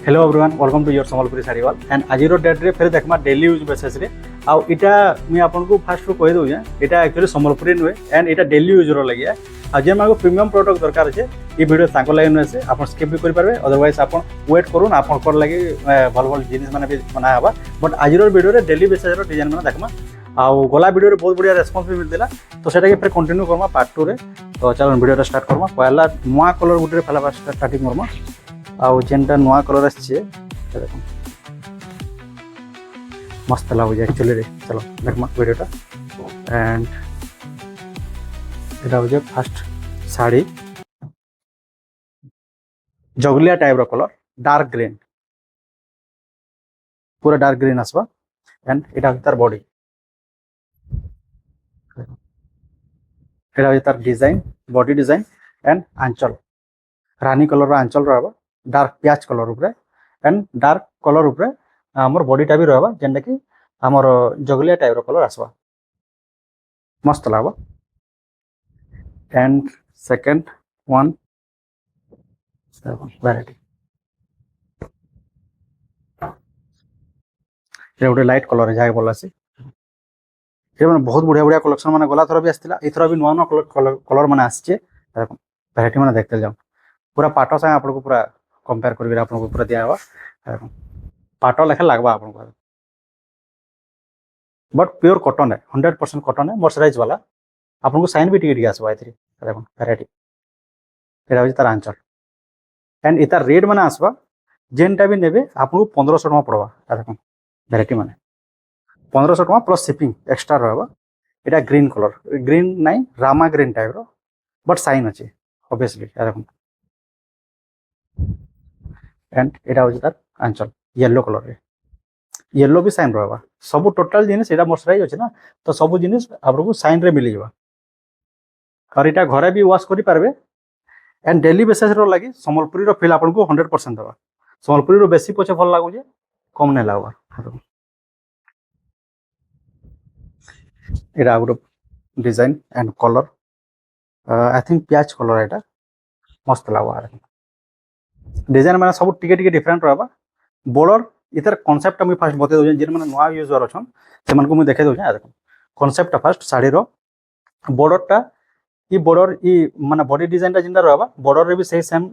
Hello everyone welcome to your Sambalpuri sari वाल and आज date रे फिर देखमा डेली यूज बेसिस रे आउ इटा मी आपन को फास्ट कहि दउ जे इटा एक्चुअली संबलपुरी नुए एंड इटा डेली यूज रो लगी है आ जे मागो प्रीमियम प्रोडक्ट दरकार छे ई वीडियो ताको लागि न से आपन स्किप भी करि परबे अदरवाइज आपन वेट करून आपन कर लागि भल भल जिनिस माने भी बना हबा बट आज वीडियो रे डेली बेसिस रो डिजाइन माने देखमा आउ गला वीडियो रे बहुत बढ़िया रेस्पॉन्स भी मिलतिला तो सेटा के फिर कंटिन्यू करमा पार्ट 2 रे तो चलो वीडियो रे स्टार्ट करमा पहला नवा कलर गुटे रे पहला स्टार्टिंग करमा आउ जेनटा नवा कलर आछे देखो मस्त लागो एक्चुअली रे चलो देखमा वीडियोटा एंड एटा हो फर्स्ट साड़ी जगलिया टाइप रो कलर डार्क ग्रीन पूरा डार्क ग्रीन आसबा एंड एटा तार बॉडी एटा तार डिजाइन बॉडी डिजाइन एंड आंचल रानी कलर रो आंचल रहबा डार्क प्याज कलर ऊपर एंड डार्क कलर ऊपर हमर बॉडीटा भी रहबा जेंडा कि हमर जगलिया टाइप रो कलर आसबा मस्त लागबा एंड सेकंड वन वैरायटी ये गोटे लाइट कलर है बोला से ये माने बहुत बढ़िया बढ़िया कलेक्शन माने गला थरा भी आस्तिला इथरा भी नुआ कलर माने आछे देखो वैरायटी माने देखते जाओ पूरा पाटो से आपन को पूरा कंपेयर करबे आपन को पूरा दिया हवा पाटो लेखा लागबा आपन को बट प्योर कॉटन है 100% कॉटन है मॉइस्चराइज वाला आपन को साइन भी टिके आसबा इथरे देखो वैरायटी एरा हो तार आंचल एंड इता रेट माने आसबा जेनटा भी नेबे आपन को 1500 टका पड़बा देखो वैरायटी माने 1500 टका प्लस शिपिंग एक्स्ट्रा रहबा एटा ग्रीन कलर ग्रीन नाही रामा ग्रीन टाइप रो बट साइन अछि ऑब्वियसली देखो एंड एटा हो तार आंचल येलो कलर रे येलो भी साइन रहबा सब टोटल जिनिस एटा मॉइस्चराइज अछि ना तो सब जिनिस आपको साइन रे मिली जाबा और एटा घरे भी वॉश करि पारबे एंड डेली बेसिस रो लागि संबलपुरी रो फील आपन को 100% दबा संबलपुरी रो बेसी पछे भल लागु जे कम नै लागबा एटा good design and colour I think प्याज कलर एटा मस्त लागबा डिजाइन माने सब टिके टिके डिफरेंट रहबा बॉर्डर इतर कांसेप्ट हम फास्ट बते दो जिन माने नवा यूजर अछन से मन को मैं देखे दो देखो कांसेप्ट फास्ट साड़ी रो बॉर्डरटा ई बॉर्डर ई माने बॉडी डिजाइनटा जिंदा रहबा बॉर्डर रे भी सही सेम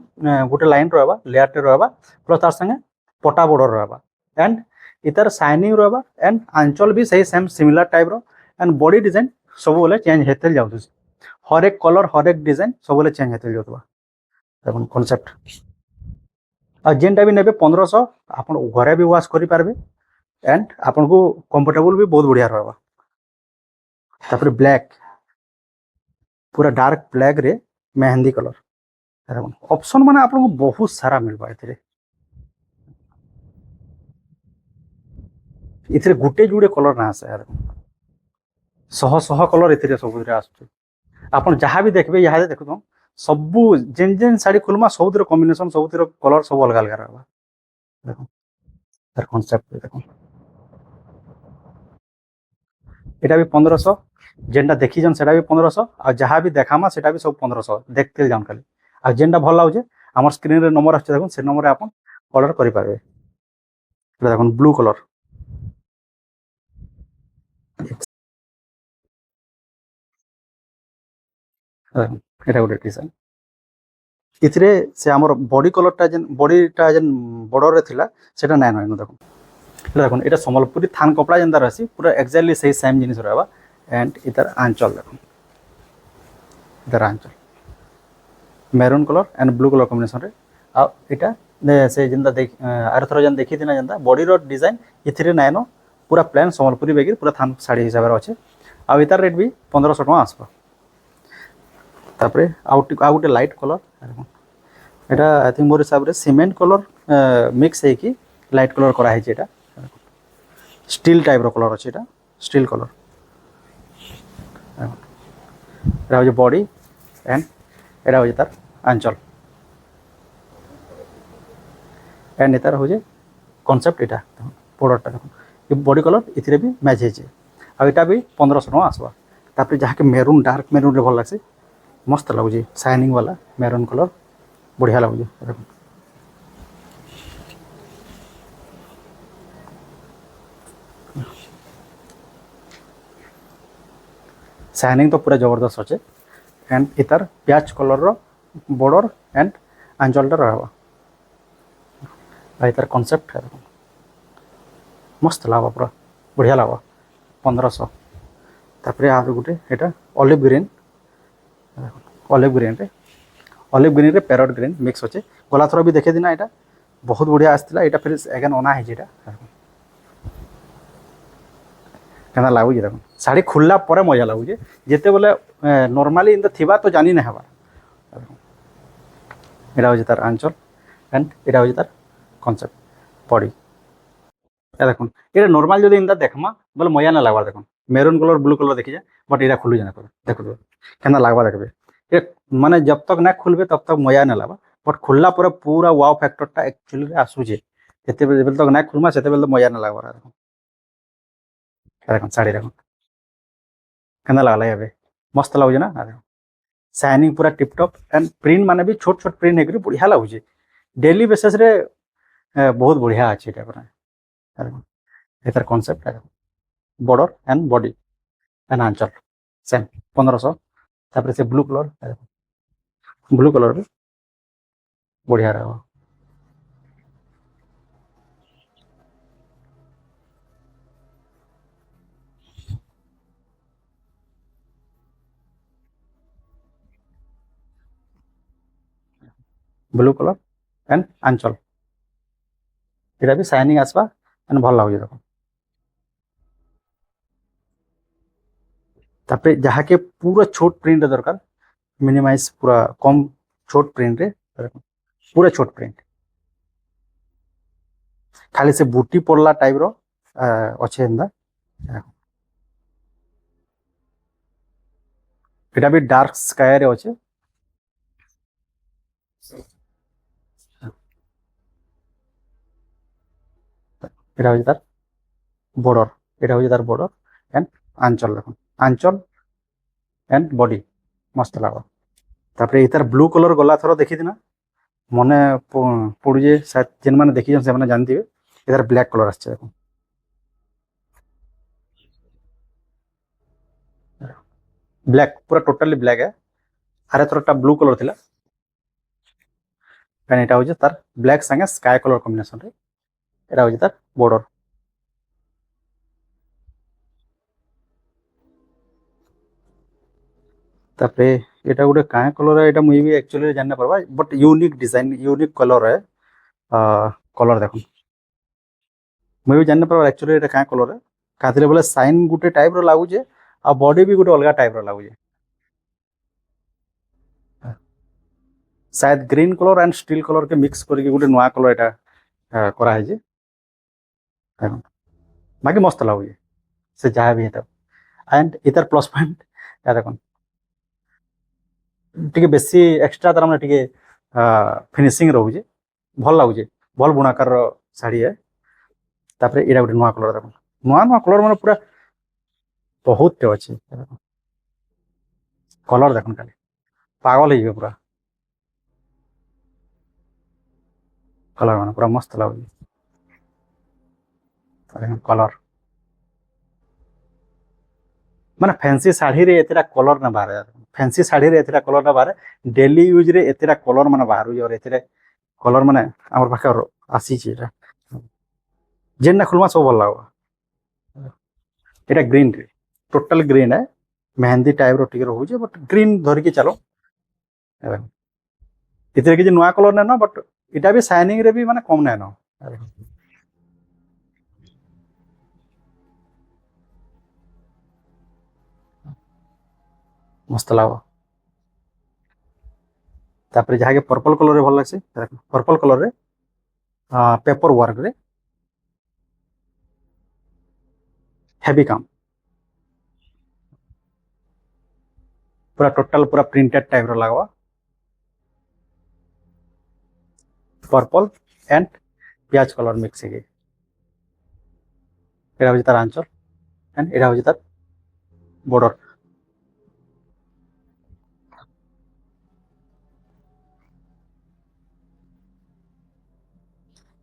गुटे लाइन रहबा लेयर टे रहबा प्लस तार संगे पटा बॉर्डर रहबा एंड इतर शाइनिंग रहबा एंड आंचल भी सही सेम सिमिलर टाइप रो एंड बॉडी डिजाइन सब बोले चेंज हेतल जाउ हर एक कलर हर एक डिजाइन सब बोले चेंज हेतल जाउतबा देखो कांसेप्ट आ जेनटा भी नेबे 1500 आपन घरे भी वॉश करि पारबे एंड आपन को कंफर्टेबल भी बहुत बढ़िया रहबा तापर ब्लैक पूरा डार्क ब्लैक रे मेहंदी कलर देखो ऑप्शन माने आपन को बहुत सारा मिलबा इथरे इथरे गुटे जुड़े कलर ना आसे यार सह सह कलर इथरे सब रे आछे आपन जहां भी देखबे यहां देखो तो सबु जेन जेन साड़ी खुलमा सबुतिर कॉम्बिनेशन सबुतिर कलर सब अलग अलग रहबा देखो तार कांसेप्ट देखो एटा भी 1500 जेनटा देखि जन सेटा भी 1500 आ जहां भी देखामा सेटा भी सब 1500 देखते जान खाली आ जेनटा भल लागो जे हमर स्क्रीन रे नंबर आछे देखो से नंबर रे आपन ऑर्डर करि पाबे देखो ब्लू कलर एटा गोटे डिजाइन इथरे से हमर बॉडी कलरटा जेन बॉडीटा जेन बॉर्डर रे थिला सेटा नै नै देखो देखो एटा संबलपुरी थान कपड़ा जेंदा रहसी पूरा एक्जेक्टली सही सेम जिनिस रहबा एंड इधर आंचल देखो इधर आंचल maroon colour and blue colour combination रे आ एटा से जेंदा देख आर थरो जेन देखि दिना जेंदा बॉडी रो डिजाइन इथरे नाइनो पूरा प्लेन संबलपुरी बेगी पूरा थान साड़ी हिसाब रे अछि आ इधर रेट भी 1500 टका आसबा तापरे आउट आउट लाइट कलर देखो एटा आई थिंक मोर हिसाब रे सीमेंट कलर मिक्स है कि लाइट कलर करा है जेटा स्टील टाइप रो कलर अछि एटा स्टील कलर एटा हो बॉडी एंड एटा हो तार आंचल एंड इतार हो कांसेप्ट एटा बॉर्डरटा देखो ये बॉडी कलर इथिरे भी मैच है आ एटा भी 1500 टका आसबा तापर जहा के मेरून डार्क मेरून रे भल लागसे मस्त लागुजी शाइनिंग वाला मेरून कलर बढ़िया लागुजी देखो साइनिंग तो पूरा जबरदस्त अच्छे एंड इतार प्याज कलर रो बॉर्डर एंड आंचलटा रहबा इतार कॉन्सेप्ट है मस्त लागबा पूरा बढ़िया लागबा 1500 तापर आर गोटे एटा ऑलिव ग्रीन रे पैरट ग्रीन मिक्स अच्छे गला थर भी देखे दिना यहाँ बहुत बढ़िया आसला यहाँ फिर एगेन अना है क्या लगुच देख शाढ़ी खुलला पर मजा लगुचे जिते बोले नॉर्मली इन थिबा तो जानी ना हबार यहाँ हूँ तार आंचल एंड यहाँ हूँ तार कॉन्सेप्ट बॉडी देख ये नॉर्मल जो इनता देखमा बोले मजा ना लगवार देख मेरून कलर ब्लू कलर देखी जाए बट यहाँ खुलू जाना देखो क्या लगवा देखबे ये माने जब तक ना खुलबे तब तक मजा ना लगवा बट खुलला पर पूरा वाव फैक्टरटा एक्चुअली आसूचे जिते तक ना खुलमा से तो मजा ना लगवार देख शाढ़ी देख क्या लगला ये मस्त लगुचे ना देख साइनिंग पूरा टिपटप एंड प्रिंट माने भी छोट छोट प्रिंट है बढ़िया लगुचे डेली बेसिस रे बहुत बढ़िया अच्छे यार कॉन्सेप्ट है बॉर्डर एंड बॉडी एंड आंचल सेम 1500 तापर से ब्लू कलर भी बढ़िया रहा ब्लू कलर एंड आंचल यहाँ भी साइनिंग आसवा एंड भल लगे देख तापर जहाँ के पूरा छोट प्रिंट दरकार मिनिमाइज पूरा कम छोट प्रिंट रे पूरा छोट प्रिंट खाली से बूटी पड़ला टाइप रो अच्छे एंदा यहाँ भी डार्क स्काई रे अच्छे यहाँ हूँ तार बॉर्डर यहाँ हूँ तार बॉर्डर एंड आंचल देख आंचल एंड बॉडी मस्त लगा तापर इतार ब्लू कलर गला थर देखी ना मने पड़ुजे शायद जेन मैंने देखी से जानते इधर ब्लैक कलर आसছে देखो ब्लैक पूरा टोटली ब्लैक है आरे थरटा ब्लू कलर थिला कारण एटा होजे तार ब्लैक संगे स्काई कलर कॉम्बिनेशन रे एटा होजे तार बॉर्डर तापरे एटा गोटे काए कलर है एटा मुई भी एक्चुअली जानना परबा but unique design unique colour है कलर देखो मुई भी जानना परबा एक्चुअली एटा काए कलर है काथिले बोले साइन गोटे टाइप रो लागुजे आ बॉडी भी गोटे अलग टाइप रो लागुजे शायद green colour and steel colour के मिक्स करके गोटे नुआ कलर एटा करा है जे बाकी मस्त लगुचे से जहाँ भी है एंड इधर प्लस पॉइंट या देखो टिके बेसी एक्स्ट्रा तार टिके फिनिशिंग रोचे भल लगुचे भल बुणाकार शाढ़ी है तापर यहाँ गोटे नुआ कलर देख नुआ कलर मैंने पूरा बहुत अच्छे कलर देख खाली पागल हो पूरा कलर मैंने पूरा मस्त लगुचे कलर माने फैंसी शाढ़ी रे एतेटा कलर ना बाहर फैंसी शाढ़ी रे एतेटा कलर ना बाहर डेली यूज रे एतेटा कलर माने बाहर और एतेटा कलर माने हमर पाखे आसी एटा जेन्ना खुलमा सब भल लगवा एटा ग्रीन रे टोटल ग्रीन है मेहंदी टाइप रो टिके रहउजे बट ग्रीन धरिके चलो इतरे कि नुआ कलर ना बट इटा भी शाइनिंग रे भी माने कम ना मस्त लगवा तापर जहाँ के पर्पल कलर रे भल लगसे पर्पल कलर रे पेपर वर्क रे हेवी काम पूरा टोटल पूरा प्रिंटेड टाइप रो लगवा पर्पल एंड प्याज कलर मिक्स है एटा हूँ तार आंचल एंड एटा हूँ तार बॉर्डर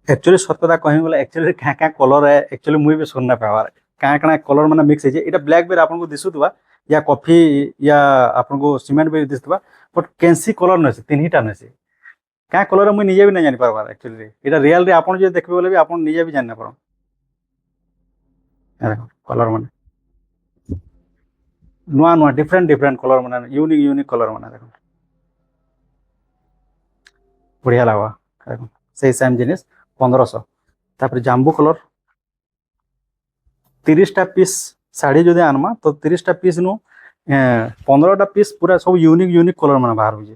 एक्चुअली सत कथा कहि बोले एक्चुअली क्या क्या कलर है एक्चुअली मुई भी सुनना पावार क्या क्या कलर माने मिक्स है एटा ब्लैक बेर आपन को दिसुतबा या कॉफी या आपन को सीमेंट भी दिसतबा बट कैंसी कलर नसे तीनटा नसे क्या कलर मुझे निजे भी नहीं जानी पारबार एक्चुअली इटा रियल रे आपन जो देखबे बोले भी आपन निजे भी जान ना पारो कलर माने नुआ नुआ डिफरेंट डिफरेंट कलर माने यूनिक यूनिक कलर माने देखो बढ़िया लागवा देखो सही सेम जिनिस 1500 तापर जांबू कलर 30टा पीस साड़ी जो आनमा तो 30टा पीस नु 15टा पीस पूरा सब यूनिक यूनिक कलर माने बाहर हो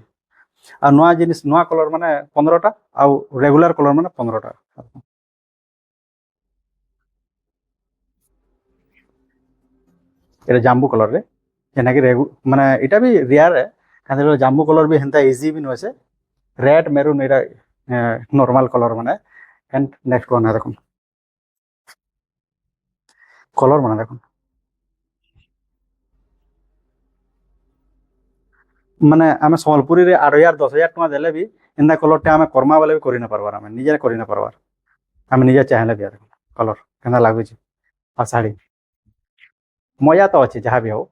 आ नुआ जिनिस नुआ कलर माने 15टा आ रेगुलर कलर माने 15टा एटा जांबू कलर रे जेना कि माने एटा भी रेयर है काहे जांबू कलर भी हेंता इजी भी नसे रेड मेरून एटा नॉर्मल कलर माने एंड नेक्स्ट वन है देखो कलर माने देखो माने आमे संबलपुरी रे 8000 10000 टका देले भी इंदा कलर टे आमे कर्मा वाले भी करि न परबार आमे निजे करि न परबार आमे निजे चाहले भी देखो कलर केना लागु छी आ साड़ी मजा तो अच्छे जहाँ भी हो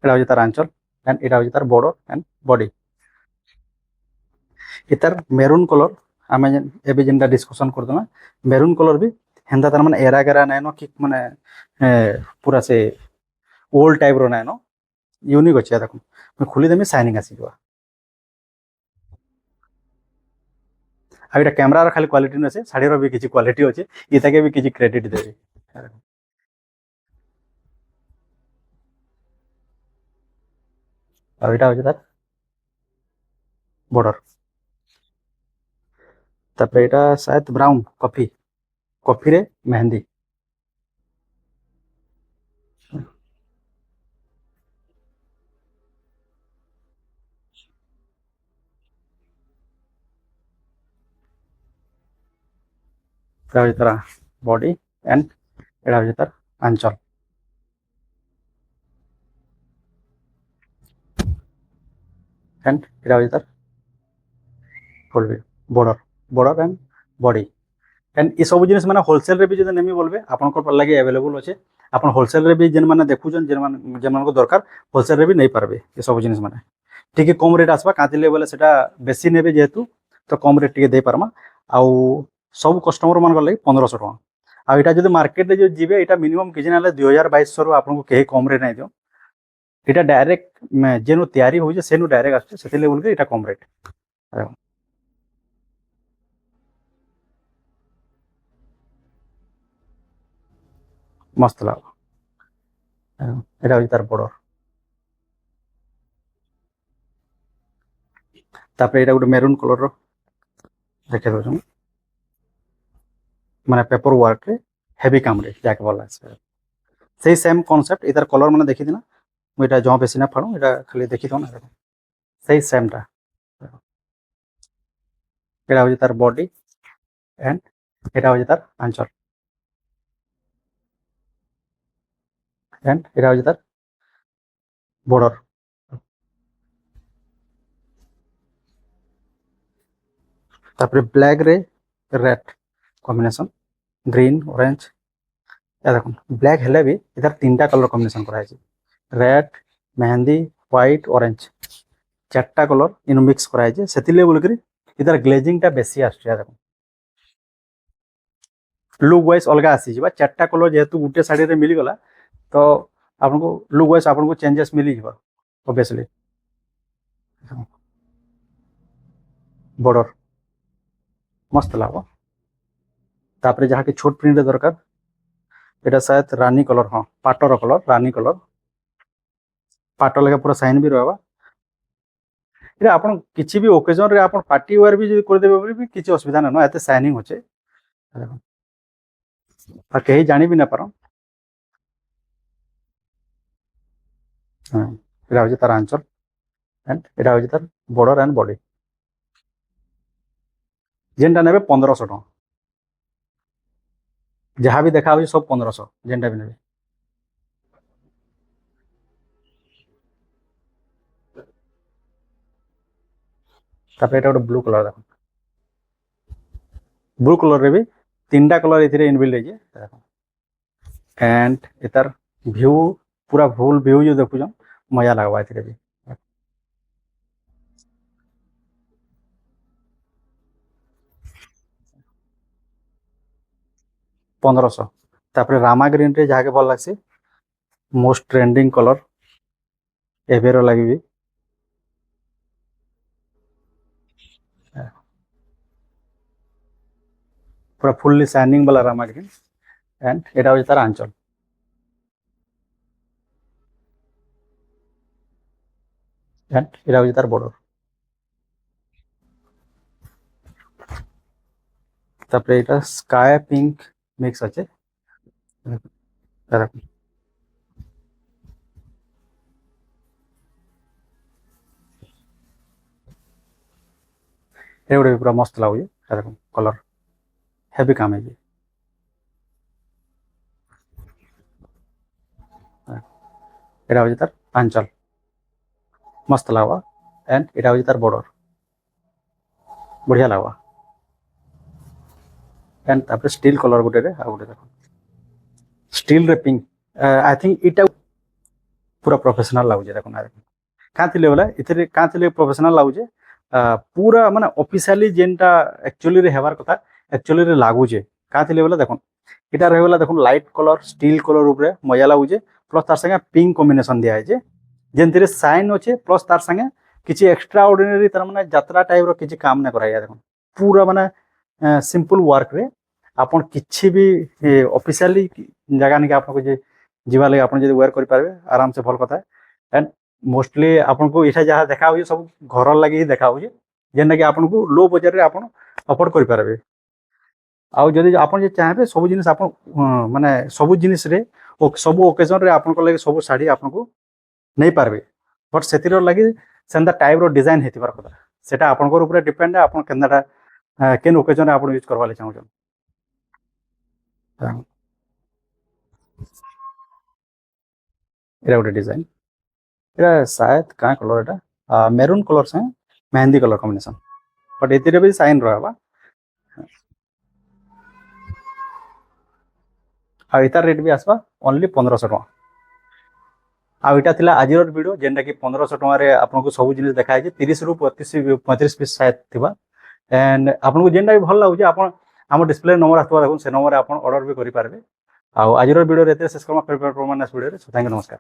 এটা হচ্ছে তার আঁচল এন্ড এটা হচ্ছে তার বর্ডর এন্ড বডি এটার মেরুন কলর আমি এবে যেটা ডিসকশন করতাম মেরুন কলর भी হেন্দা তার মানে এরা গেরা নাইনো কি মানে পুরা সে ওল্ড টাইপ র নাইনো यूनिक अच्छे देखो मैं खुली देमी शाइनिंग आसीबा आ एटा कैमरा र खाली क्वालिटी नसे साड़ी र भी किछि क्वालिटी अछि इताके भी किछि क्रेडिट देबी आ एटा होय तार बॉर्डर तापर एटा शायद ब्राउन कॉफी कॉफी रे मेहंदी এটা হচ্ছে তার বডি এন্ড এটা হচ্ছে তার আঁচল एंड এটা হচ্ছে তার full border border and body and ये सब जिनिस माने होलसेल रे भी जदि नेमी बोलबे आपन को लागि अवेलेबल अछि आपन होलसेल रे भी जेन माने देखुजन जेन मान को दरकार होलसेल रे भी नहीं पारबे ये सब जिनिस माने ठीक कम रेट आसबा कातिले बोले सेटा बेसी नेबे जेतु तो कम रेट टिके दे पारमा आउ सब कस्टमर मान को लागि 1500 टका आ एटा जदि मार्केट रे जो जिबे एटा मिनिमम किछि नाले 2000 2200 रो आपन को केही कम रेट नै दियो एटा डायरेक्ट जेनु तयारी होजे सेनु डायरेक्ट आछे सेतिले बोल के एटा कम रेट मस्त लाग এটা হচ্ছে তার বর্ডর তারপরে এটা গোটে মেরুন কলর দেখে দেছো মানে পেপর ওয়ার্ক রে হেভি কাম রে যাকে বলা আছে সেই সেম কনসেপ্ট এটার কলর মানে দেখি দিনা মু এটা জমা বেশি না ফাড়ু এটা খালি দেখি দাও না দেখো সেই সেমটা এটা হচ্ছে তার বডি এন্ড এটা হচ্ছে তার আঁচল এন্ড এটা হচ্ছে তার বর্ডর তারপরে ব্ল্যাক রে রেড কম্বিনেশন গ্রিন অরেঞ্জ या देखो ब्लैक हेले भी इधर 3टा कलर कॉम्बिनेशन करा है रेड मेहंदी व्हाइट ऑरेंज 4टा कलर इन मिक्स करा है सेतिले बोल करी इधर ग्लेजिंग टा बेसी आछिया देखो लुक वाइज अलगा आसी जिबा 4टा कलर जेहेतु गुटे साड़ी रे मिली गला तो आपन को लुक वाइज आपन को चेंजेस मिली जिबा ऑब्वियसली बॉर्डर मस्त लागो तापरे जहा के छोट प्रिंट दरकार এটা शायद रानी कलर हाँ पाटर कलर रानी कलर पाट लगे पूरा साइन भी रहबा এটা আপন কিছু भी ओकेजन रे আপন पार्टी वेयर भी যদি করে দেবে বলি भी কিছু অসুবিধা না এতে শাইনিং হচ্ছে আর কেহি জানি भी না পারো হ্যাঁ এটা হচ্ছে তার আঁচল এন্ড এটা হচ্ছে তার বর্ডর এন্ড বডি যেটা নেবে 1500 টাকা जहाँ भी देखा सब 1500 जेनटा भी नेबे तापर एटा गोटे ब्लू कलर देखो ब्लू कलर रे भी 3टा कलर इथिरे इनबिल्ड है देखो एंड इतार व्यू पूरा फुल व्यू जो देखुछन मजा लगवा एथिरे भी 1500 तापर रामा ग्रीन रे जाके भल लागसी मोस्ट ट्रेंडिंग कलर एवेरो लगी पूरा फुल्ली शाइनिंग वाला रामा ग्रीन एंड एटा हो तार आंचल एंड एटा हो तार बॉर्डर तापर एटा स्काई पिंक मिक्स আছে एटा एगुड़ा भी पूरा मस्त लगुचे देखो कलर हेवी काम है एटा हो तार आंचल मस्त लगवा एंड एटा हो तार बॉर्डर बढ़िया लगवा एंड तापर स्टील कलर गुटे रे आ गुटे देखो स्टील रे पिंक आई थिंक इटा पूरा प्रोफेशनल लगुचे देखो ना क्या थिले बोले इथरे क्या थिले प्रोफेशनल लगुचे पूरा माने ऑफिशियली जेनटा एक्चुअली रे हेबार कथा एक्चुअली रे लागुचे क्या थिले बोले देखो इटा रहे बोला देखो लाइट कलर स्टील कलर ऊपर मजा लगुचे प्लस तार संगे पिंक कॉम्बिनेशन दिया है जेंतिर साइन अच्छे प्लस तार संगे किसी एक्स्ट्रा ऑर्डिनरी तार माने यात्रा टाइप रो किसी काम ना कराया देखो पूरा माने सिंपल वर्क रे आपन किछि भी ऑफिशियली जगह नहीं आपन को जे जीवा लगे आपन जे वेयर कर पारबे आराम से भल कथा एंड मोस्टली आपन को इठा जहाँ देखा हुए सब घर लगे ही देखा हुए जेनटा कि आपन को लो बजट रे आपन अफोर्ड कर पारबे आउ जदि आपन जे चाहबे सब जिनिस आपन माने सब जिनिस रे सब ओकेजन रे आपन को लगे सब साड़ी आपन को नहीं पारबे बट सेतिर लगे सेंदा टाइप रो डिजाइन हेतिबार कथा सेटा आपन को ऊपर डिपेंड है आपन केनटा केन ओकेजन रे आपन यूज करबा ले चाहू एरा गोटे डिजाइन एरा शायद का कलर एटा मेरून कलर से मेहंदी कलर कॉम्बिनेशन बट एतिरे भी साइन रहबा आ इतार रेट भी आसबा ओनली 1500 टका आ इटा थिला आजिर वीडियो जेनटा कि 1500 टका रे आपन को सब जिनिस देखाय जे 30 रु 35 पीस शायद थिबा एंड आपन को जेनटा भी भल लागु जे आपन हम डिस्प्ले नंबर आतबा देखुन से नंबर आपन ऑर्डर भी करि पारबे आ आजिर वीडियो रे एते शेष करमा फेर परमानेंस वीडियो रे थैंक यू नमस्कार।